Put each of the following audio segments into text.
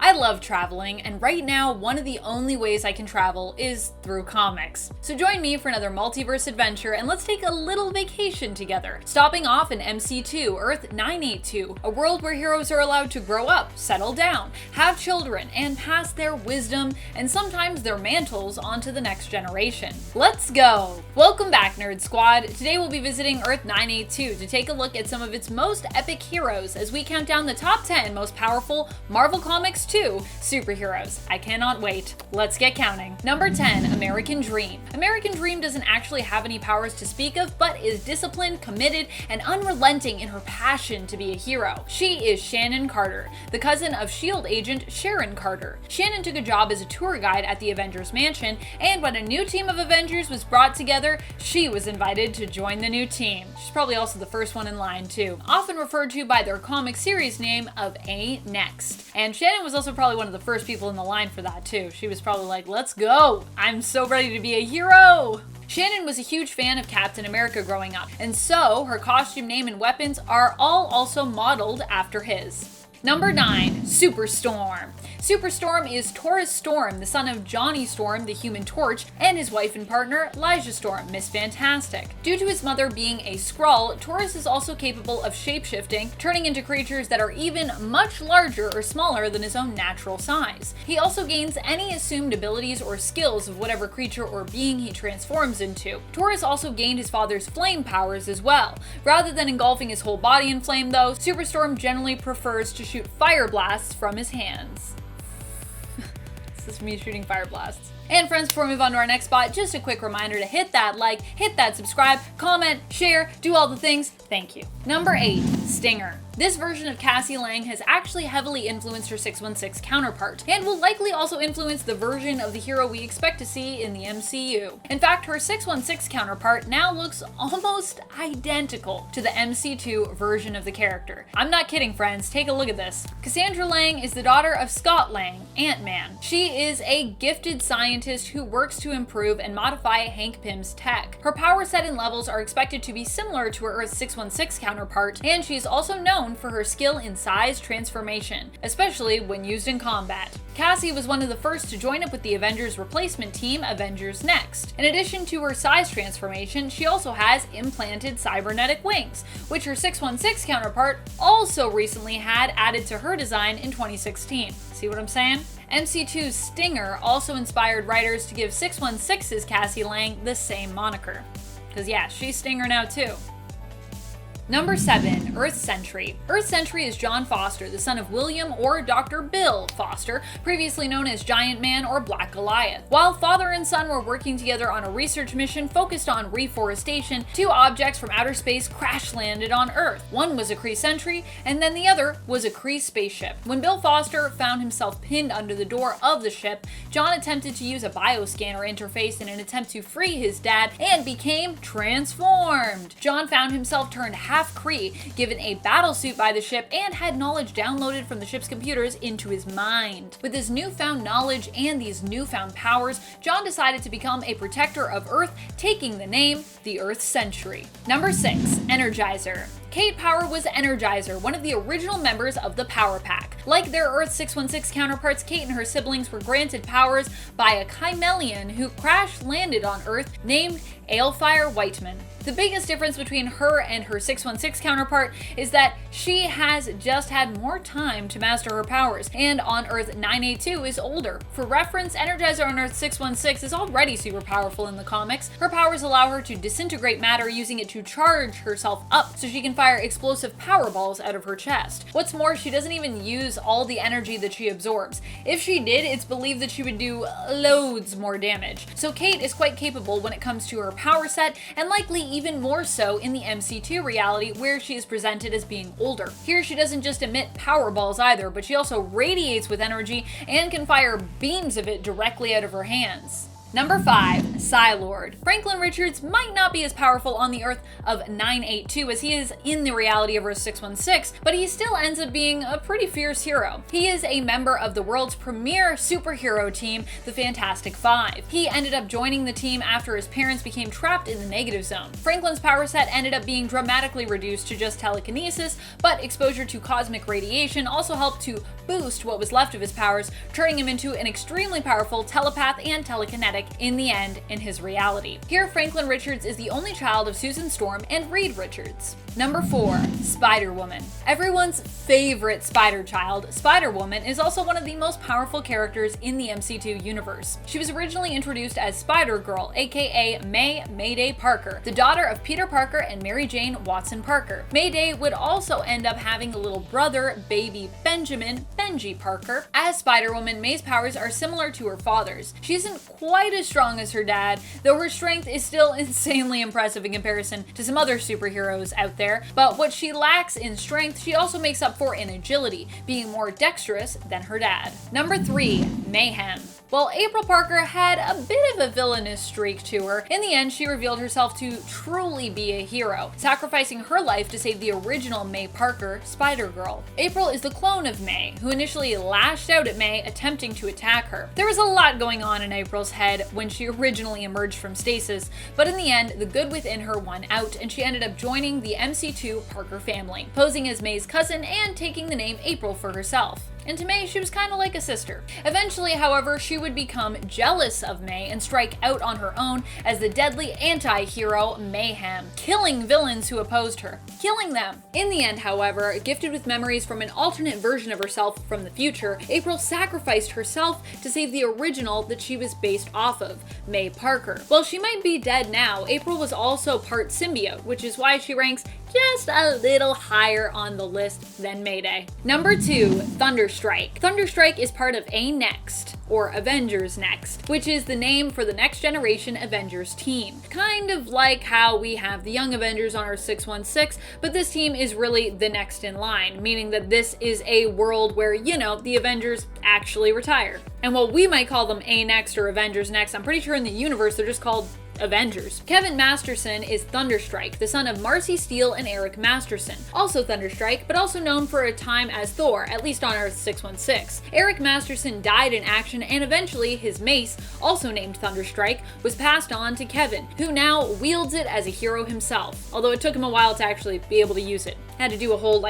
I love traveling, and right now, one of the only ways I can travel is through comics. So join me for another multiverse adventure, and let's take a little vacation together. Stopping off in MC2, Earth 982, a world where heroes are allowed to grow up, settle down, have children, and pass their wisdom, and sometimes their mantles onto the next generation. Let's go! Welcome back, Nerd Squad! Today we'll be visiting Earth 982 to take a look at some of its most epic heroes as we count down the top 10 most powerful Marvel Comics 2 superheroes. I cannot wait. Let's get counting. Number 10, American Dream. American Dream doesn't actually have any powers to speak of, but is disciplined, committed, and unrelenting in her passion to be a hero. She is Shannon Carter, the cousin of S.H.I.E.L.D. agent Sharon Carter. Shannon took a job as a tour guide at the Avengers mansion, and when a new team of Avengers was brought together, she was invited to join the new team. She's probably also the first one in line too, often referred to by their comic series name of A Next. And Shannon was also probably one of the first people in the line for that too. She was probably like, let's go! I'm so ready to be a hero! Shannon was a huge fan of Captain America growing up, and so her costume, name, and weapons are all also modeled after his. Number 9, Superstorm. Superstorm is Taurus Storm, the son of Johnny Storm, the Human Torch, and his wife and partner, Elijah Storm, Miss Fantastic. Due to his mother being a Skrull, Taurus is also capable of shapeshifting, turning into creatures that are even much larger or smaller than his own natural size. He also gains any assumed abilities or skills of whatever creature or being he transforms into. Taurus also gained his father's flame powers as well. Rather than engulfing his whole body in flame though, Superstorm generally prefers to shoot fire blasts from his hands. This is me shooting fire blasts. And friends, before we move on to our next spot, just a quick reminder to hit that like, hit that subscribe, comment, share, do all the things. Thank you. Number 8, Stinger. This version of Cassie Lang has actually heavily influenced her 616 counterpart, and will likely also influence the version of the hero we expect to see in the MCU. In fact, her 616 counterpart now looks almost identical to the MC2 version of the character. I'm not kidding, friends, take a look at this. Cassandra Lang is the daughter of Scott Lang, Ant-Man. She is a gifted scientist who works to improve and modify Hank Pym's tech. Her power set and levels are expected to be similar to her Earth 616 counterpart, and she is also known for her skill in size transformation, especially when used in combat. Cassie was one of the first to join up with the Avengers replacement team, Avengers Next. In addition to her size transformation, she also has implanted cybernetic wings, which her 616 counterpart also recently had added to her design in 2016. See what I'm saying? MC2's Stinger also inspired writers to give 616's Cassie Lang the same moniker. Cause yeah, she's Stinger now too. Number 7, Earth SENTRY. Earth SENTRY is John Foster, the son of William or Dr. Bill Foster, previously known as Giant Man or Black Goliath. While father and son were working together on a research mission focused on reforestation, two objects from outer space crash landed on Earth. One was a Kree Sentry, and then the other was a Kree spaceship. When Bill Foster found himself pinned under the door of the ship, John attempted to use a bioscanner interface in an attempt to free his dad and became transformed. John found himself turned half Kree, given a battle suit by the ship, and had knowledge downloaded from the ship's computers into his mind. With his newfound knowledge and these newfound powers, John decided to become a protector of Earth, taking the name the Earth Sentry. Number 6, ENERGIZER. Kate Power was ENERGIZER, one of the original members of the Power Pack. Like their Earth 616 counterparts, Kate and her siblings were granted powers by a Chimelian who crash-landed on Earth named Aelfire Whiteman. The biggest difference between her and her 616 counterpart is that she has just had more time to master her powers, and on Earth 982 is older. For reference, ENERGIZER on Earth 616 is already super powerful in the comics. Her powers allow her to disintegrate matter using it to charge herself up so she can fire explosive power balls out of her chest. What's more, she doesn't even use all the energy that she absorbs. If she did, it's believed that she would do loads more damage. So Kate is quite capable when it comes to her power set, and likely even more so in the MC2 reality where she is presented as being older. Here she doesn't just emit power balls either, but she also radiates with energy and can fire beams of it directly out of her hands. Number 5, Psylord. Franklin Richards might not be as powerful on the Earth of 982 as he is in the reality of Earth 616, but he still ends up being a pretty fierce hero. He is a member of the world's premier superhero team, the Fantastic Five. He ended up joining the team after his parents became trapped in the negative zone. Franklin's power set ended up being dramatically reduced to just telekinesis, but exposure to cosmic radiation also helped to boost what was left of his powers, turning him into an extremely powerful telepath and telekinetic in the end in his reality. Here, Franklin Richards is the only child of Susan Storm and Reed Richards. Number 4, Spider-Woman. Everyone's favorite spider child, Spider-Woman is also one of the most powerful characters in the MC2 universe. She was originally introduced as Spider-Girl, aka Mayday Parker, the daughter of Peter Parker and Mary Jane Watson Parker. Mayday would also end up having a little brother, baby Benji Parker. As Spider-Woman, May's powers are similar to her father's. She isn't quite as strong as her dad, though her strength is still insanely impressive in comparison to some other superheroes out there, but what she lacks in strength, she also makes up for in agility, being more dexterous than her dad. Number 3, Mayhem. While April Parker had a bit of a villainous streak to her, in the end she revealed herself to truly be a hero, sacrificing her life to save the original May Parker, Spider-Girl. April is the clone of May, who initially lashed out at May, attempting to attack her. There was a lot going on in April's head when she originally emerged from stasis, but in the end, the good within her won out, and she ended up joining the MC2 Parker family, posing as May's cousin and taking the name April for herself. And to May, she was kind of like a sister. Eventually, however, she would become jealous of May and strike out on her own as the deadly anti-hero Mayhem, killing villains who opposed her. Killing them. In the end, however, gifted with memories from an alternate version of herself from the future, April sacrificed herself to save the original that she was based off of, May Parker. While she might be dead now, April was also part symbiote, which is why she ranks just a little higher on the list than Mayday. Number 2, Thunderstrike. Thunderstrike is part of A-Next, or Avengers Next, which is the name for the next generation Avengers team. Kind of like how we have the Young Avengers on our 616, but this team is really the next in line, meaning that this is a world where, the Avengers actually retire. And while we might call them A-Next or Avengers Next, I'm pretty sure in the universe they're just called Avengers. Kevin Masterson is Thunderstrike, the son of Marcy Steele and Eric Masterson. Also Thunderstrike, but also known for a time as Thor, at least on Earth 616. Eric Masterson died in action, and eventually his mace, also named Thunderstrike, was passed on to Kevin, who now wields it as a hero himself, although it took him a while to actually be able to use it. Had to do a whole,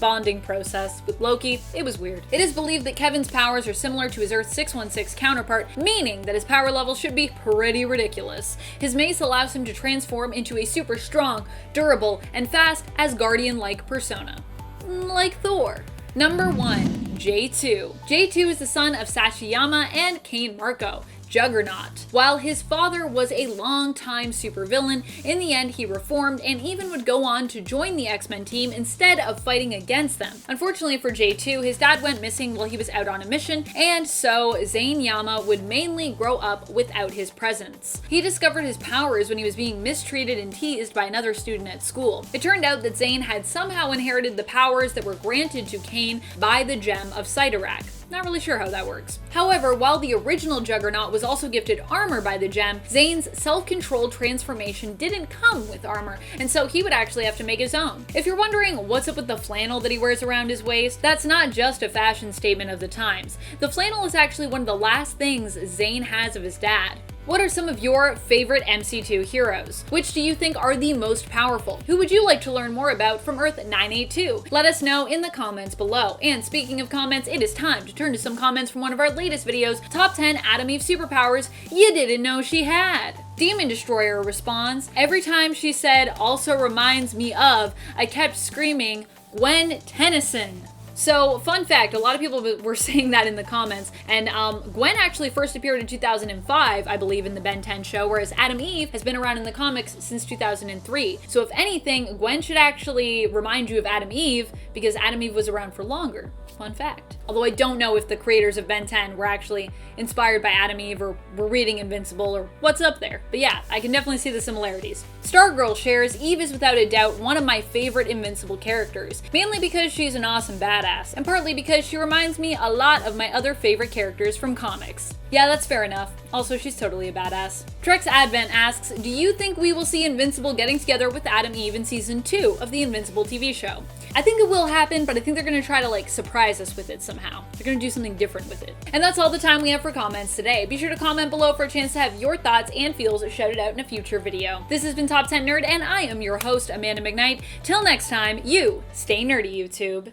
bonding process with Loki. It was weird. It is believed that Kevin's powers are similar to his Earth 616 counterpart, meaning that his power level should be pretty ridiculous. His mace allows him to transform into a super strong, durable, and fast Asgardian-like persona. Like Thor. Number 1, J2. J2 is the son of Sashiyama and Kane Marco, Juggernaut. While his father was a long-time supervillain, in the end he reformed and even would go on to join the X-Men team instead of fighting against them. Unfortunately for J2, his dad went missing while he was out on a mission, and so Zane Yama would mainly grow up without his presence. He discovered his powers when he was being mistreated and teased by another student at school. It turned out that Zane had somehow inherited the powers that were granted to Kane by the Gem of Cyttorak. Not really sure how that works. However, while the original Juggernaut was also gifted armor by the Gem, Zane's self-controlled transformation didn't come with armor, and so he would actually have to make his own. If you're wondering what's up with the flannel that he wears around his waist, that's not just a fashion statement of the times. The flannel is actually one of the last things Zane has of his dad. What are some of your favorite MC2 heroes? Which do you think are the most powerful? Who would you like to learn more about from Earth 982? Let us know in the comments below. And speaking of comments, it is time to turn to some comments from one of our latest videos, Top 10 Adam Eve Superpowers You Didn't Know She Had. Demon Destroyer responds, "Every time she said also reminds me of, I kept screaming, Gwen Tennyson." So, fun fact, a lot of people were saying that in the comments, and Gwen actually first appeared in 2005, I believe, in the Ben 10 show, whereas Adam Eve has been around in the comics since 2003. So if anything, Gwen should actually remind you of Adam Eve, because Adam Eve was around for longer. Fun fact. Although I don't know if the creators of Ben 10 were actually inspired by Adam Eve or were reading Invincible or what's up there. But yeah, I can definitely see the similarities. Stargirl shares, Eve is without a doubt one of my favorite Invincible characters, mainly because she's an awesome badass. badass, and partly because she reminds me a lot of my other favorite characters from comics. Yeah, that's fair enough. Also, she's totally a badass. Trex Advent asks, do you think we will see Invincible getting together with Adam Eve in season 2 of the Invincible TV show? I think it will happen, but I think they're gonna try to like surprise us with it somehow. They're gonna do something different with it. And that's all the time we have for comments today. Be sure to comment below for a chance to have your thoughts and feels shouted out in a future video. This has been Top 10 Nerd, and I am your host, Amanda McKnight. Till next time, you stay nerdy, YouTube.